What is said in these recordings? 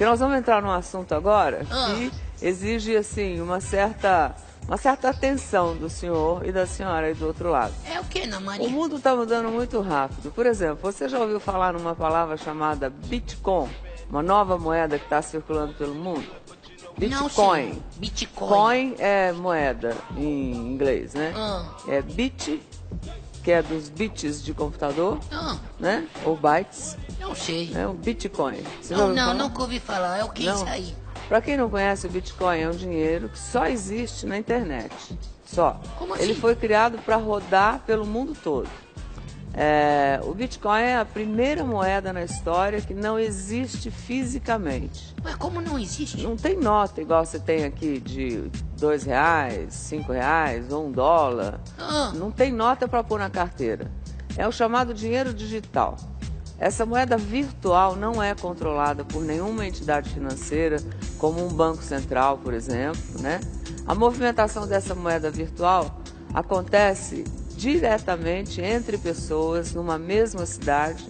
Porque nós vamos entrar num assunto agora que exige, assim, uma certa atenção do senhor e da senhora aí do outro lado. É o que, Ana Maria? O mundo está mudando muito rápido. Por exemplo, você já ouviu falar numa palavra chamada Bitcoin? Uma nova moeda que está circulando pelo mundo? Bitcoin. Não, Bitcoin. Coin é moeda em inglês, né? É bit, que é dos bits de computador, né? Ou bytes. Não sei. É o Bitcoin. Você Não, nunca ouvi falar. É o que isso aí? Para quem não conhece, o Bitcoin é um dinheiro que só existe na internet. Só. Como assim? Ele foi criado para rodar pelo mundo todo. O Bitcoin é a primeira moeda na história que não existe fisicamente. Mas como não existe? Não tem nota igual você tem aqui de R$2, R$5 ou $1. Não tem nota para pôr na carteira. É o chamado dinheiro digital. Essa moeda virtual não é controlada por nenhuma entidade financeira, como um banco central, por exemplo, né? A movimentação dessa moeda virtual acontece diretamente entre pessoas numa mesma cidade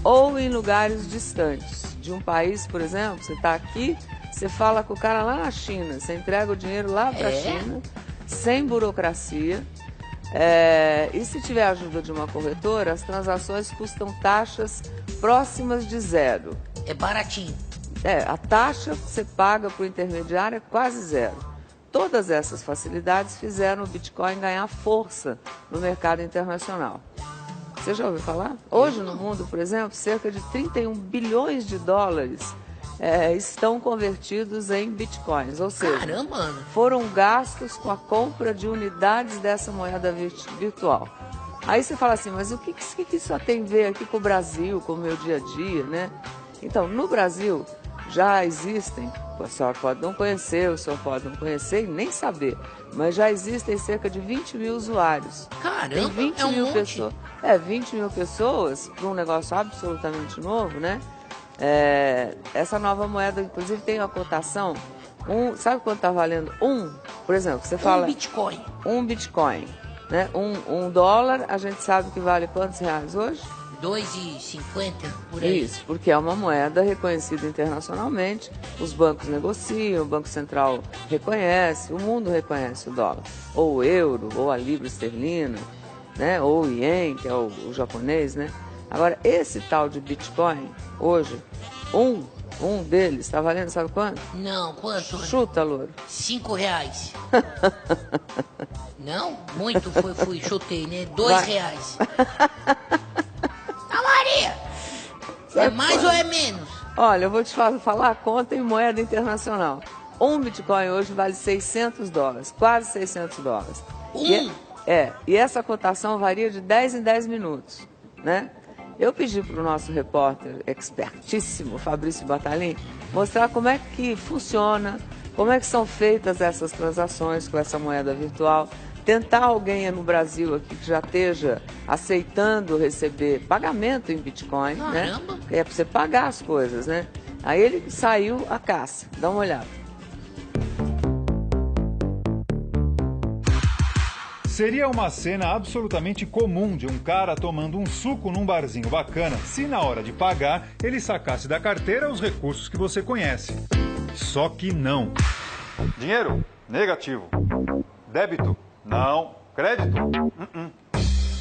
ou em lugares distantes. De um país, por exemplo, você está aqui, você fala com o cara lá na China, você entrega o dinheiro lá para a China, sem burocracia. E se tiver a ajuda de uma corretora, as transações custam taxas próximas de zero. É baratinho. A taxa que você paga para o intermediário é quase zero. Todas essas facilidades fizeram o Bitcoin ganhar força no mercado internacional. Você já ouviu falar? Hoje no mundo, por exemplo, cerca de 31 bilhões de dólares estão convertidos em bitcoins, ou seja, caramba, foram gastos com a compra de unidades dessa moeda virtual. Aí você fala assim, mas o que isso tem a ver aqui com o Brasil, com o meu dia a dia, né? Então, no Brasil já existem, a senhora pode não conhecer, o senhor pode não conhecer e nem saber, mas já existem cerca de 20 mil usuários. Caramba, tem 20 mil pessoas. 20 mil pessoas para um negócio absolutamente novo, né? Essa nova moeda, inclusive, tem uma cotação. Sabe quanto está valendo? Por exemplo, você fala... Bitcoin. Um Bitcoin. Né? Um dólar, a gente sabe que vale quantos reais hoje? 2,50 por aí. Isso, porque é uma moeda reconhecida internacionalmente. Os bancos negociam, o Banco Central reconhece, o mundo reconhece o dólar. Ou o euro, ou a libra esterlina, né? Ou o ien, que é o japonês, né? Agora, esse tal de Bitcoin, hoje, um deles está valendo, sabe quanto? Não, quanto? Chuta, louro. R$5. Não? Muito, chutei, né? R$2. Maria! É mais ou é menos? Olha, eu vou te falar a conta em moeda internacional. Um Bitcoin hoje vale $600, quase $600. E essa cotação varia de 10 em 10 minutos, né? Eu pedi para o nosso repórter expertíssimo, Fabrício Battaglin, mostrar como é que funciona, como é que são feitas essas transações com essa moeda virtual. Tentar alguém no Brasil aqui que já esteja aceitando receber pagamento em Bitcoin, né? É para você pagar as coisas, né? Aí ele saiu à caça. Dá uma olhada. Seria uma cena absolutamente comum de um cara tomando um suco num barzinho bacana se na hora de pagar ele sacasse da carteira os recursos que você conhece. Só que não. Dinheiro? Negativo. Débito? Não. Crédito?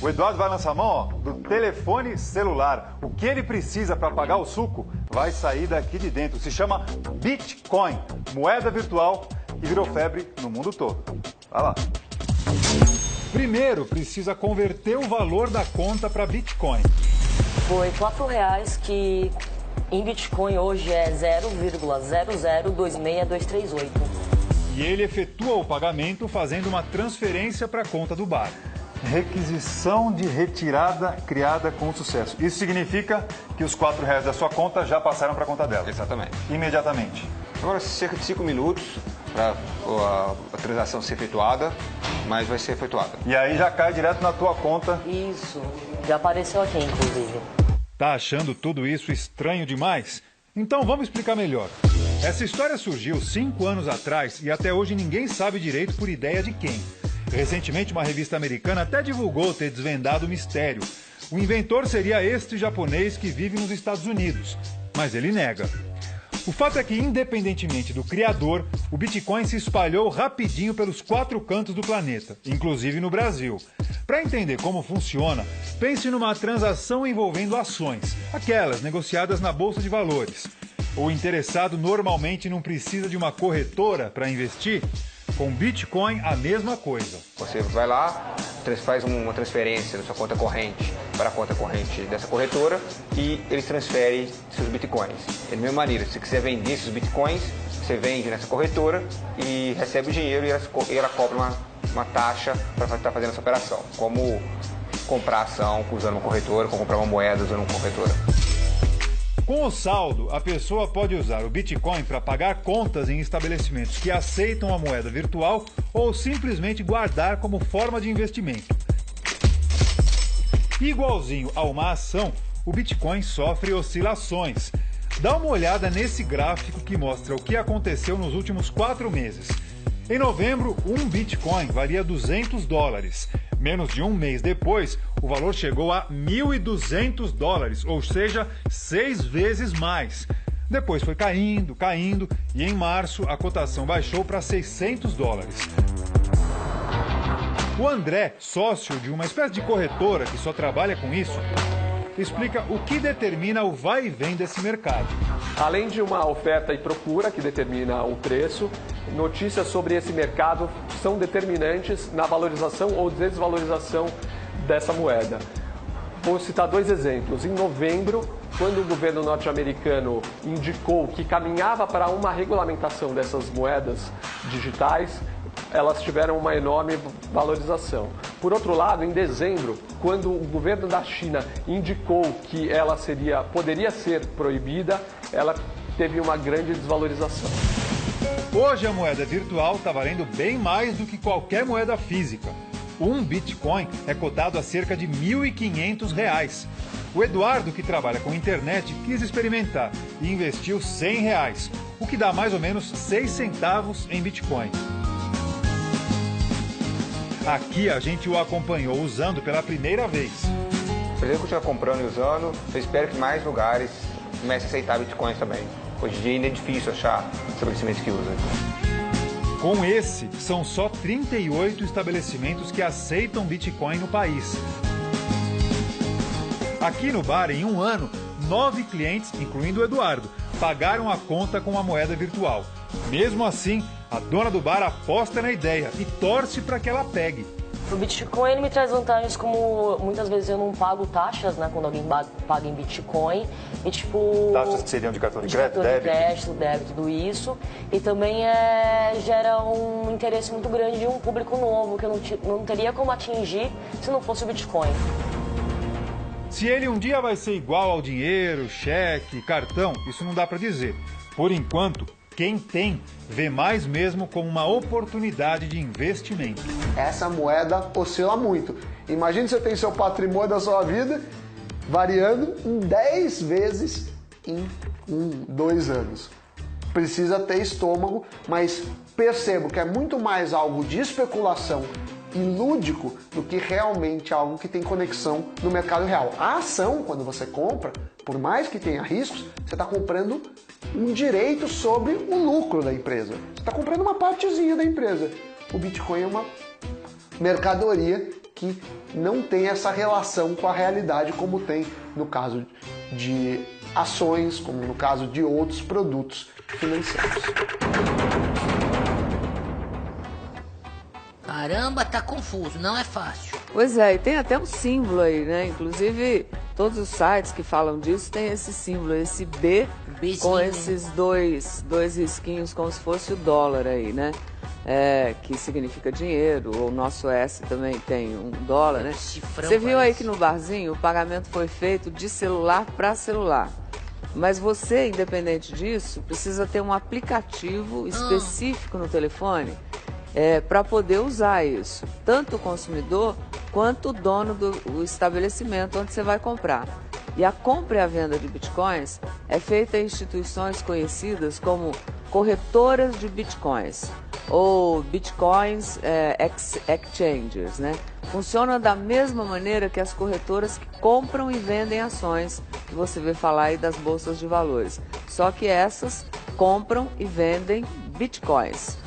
O Eduardo vai lançar a mão do telefone celular. O que ele precisa para pagar o suco vai sair daqui de dentro. Se chama Bitcoin, moeda virtual, e virou febre no mundo todo. Vai lá. Primeiro, precisa converter o valor da conta para Bitcoin. Foi R$4 que em Bitcoin hoje é 0,0026238. E ele efetua o pagamento fazendo uma transferência para a conta do bar. Requisição de retirada criada com sucesso. Isso significa que os R$4 da sua conta já passaram para a conta dela. Exatamente. Imediatamente. Agora, cerca de 5 minutos para a transação ser efetuada, mas vai ser efetuada. E aí já cai direto na tua conta. Isso, já apareceu aqui, inclusive. Tá achando tudo isso estranho demais? Então vamos explicar melhor. Essa história surgiu 5 anos atrás e até hoje ninguém sabe direito por ideia de quem. Recentemente, uma revista americana até divulgou ter desvendado o mistério. O inventor seria este japonês que vive nos Estados Unidos, mas ele nega. O fato é que, independentemente do criador, o Bitcoin se espalhou rapidinho pelos 4 cantos do planeta, inclusive no Brasil. Para entender como funciona, pense numa transação envolvendo ações, aquelas negociadas na Bolsa de Valores. O interessado normalmente não precisa de uma corretora para investir. Com Bitcoin, a mesma coisa. Você vai lá, faz uma transferência da sua conta corrente para a conta corrente dessa corretora e eles transferem seus Bitcoins. Da mesma maneira, se você quiser vender esses Bitcoins, você vende nessa corretora e recebe o dinheiro e ela cobra uma taxa para estar fazendo essa operação. Como comprar ação usando uma corretora, como comprar uma moeda usando uma corretora. Com o saldo, a pessoa pode usar o Bitcoin para pagar contas em estabelecimentos que aceitam a moeda virtual ou simplesmente guardar como forma de investimento. Igualzinho a uma ação, o Bitcoin sofre oscilações. Dá uma olhada nesse gráfico que mostra o que aconteceu nos últimos 4 meses. Em novembro, um Bitcoin valia $200. Menos de um mês depois, o valor chegou a $1.200, ou seja, 6 vezes mais. Depois foi caindo e em março a cotação baixou para $600. O André, sócio de uma espécie de corretora que só trabalha com isso, explica o que determina o vai e vem desse mercado. Além de uma oferta e procura que determina o preço, notícias sobre esse mercado são determinantes na valorização ou desvalorização dessa moeda. Vou citar 2 exemplos. Em novembro, quando o governo norte-americano indicou que caminhava para uma regulamentação dessas moedas digitais, elas tiveram uma enorme valorização. Por outro lado, em dezembro, quando o governo da China indicou que ela poderia ser proibida, ela teve uma grande desvalorização. Hoje a moeda virtual está valendo bem mais do que qualquer moeda física. Um Bitcoin é cotado a cerca de R$1.500. O Eduardo, que trabalha com internet, quis experimentar e investiu R$100, o que dá mais ou menos 6 centavos em Bitcoin. Aqui a gente o acompanhou usando pela primeira vez. Pretendo continuar comprando e usando, eu espero que mais lugares comecem a aceitar Bitcoins também. Hoje em dia ainda é difícil achar estabelecimentos que usam. Com esse, são só 38 estabelecimentos que aceitam Bitcoin no país. Aqui no bar, em um ano, 9 clientes, incluindo o Eduardo, pagaram a conta com a moeda virtual. Mesmo assim, a dona do bar aposta na ideia e torce para que ela pegue. O Bitcoin ele me traz vantagens como muitas vezes eu não pago taxas, né, quando alguém paga em Bitcoin. E tipo... Taxas que seriam de cartão de crédito, débito, tudo isso. E também gera um interesse muito grande de um público novo que eu não teria como atingir se não fosse o Bitcoin. Se ele um dia vai ser igual ao dinheiro, cheque, cartão, isso não dá para dizer. Por enquanto, quem tem vê mais mesmo como uma oportunidade de investimento. Essa moeda oscila muito. Imagine você tem seu patrimônio da sua vida variando em 10 vezes em 2 anos. Precisa ter estômago, mas percebo que é muito mais algo de especulação e lúdico do que realmente algo que tem conexão no mercado real. A ação, quando você compra, por mais que tenha riscos, você está comprando um direito sobre o lucro da empresa. Você está comprando uma partezinha da empresa. O Bitcoin é uma mercadoria que não tem essa relação com a realidade como tem no caso de ações, como no caso de outros produtos financeiros. Caramba, tá confuso, não é fácil. Pois é, e tem até um símbolo aí, né? Inclusive, todos os sites que falam disso tem esse símbolo, esse B, Bzinho, com esses dois risquinhos como se fosse o dólar aí, né? Que significa dinheiro, ou o nosso S também tem um dólar, né? Cifrão, Você viu aí parece. que no barzinho o pagamento foi feito de celular para celular. Mas você, independente disso, precisa ter um aplicativo específico no telefone para poder usar isso. Tanto o consumidor quanto o dono do estabelecimento onde você vai comprar. E a compra e a venda de bitcoins é feita em instituições conhecidas como corretoras de bitcoins ou bitcoins exchanges, né? Funciona da mesma maneira que as corretoras que compram e vendem ações, que você vê falar aí das bolsas de valores. Só que essas compram e vendem bitcoins.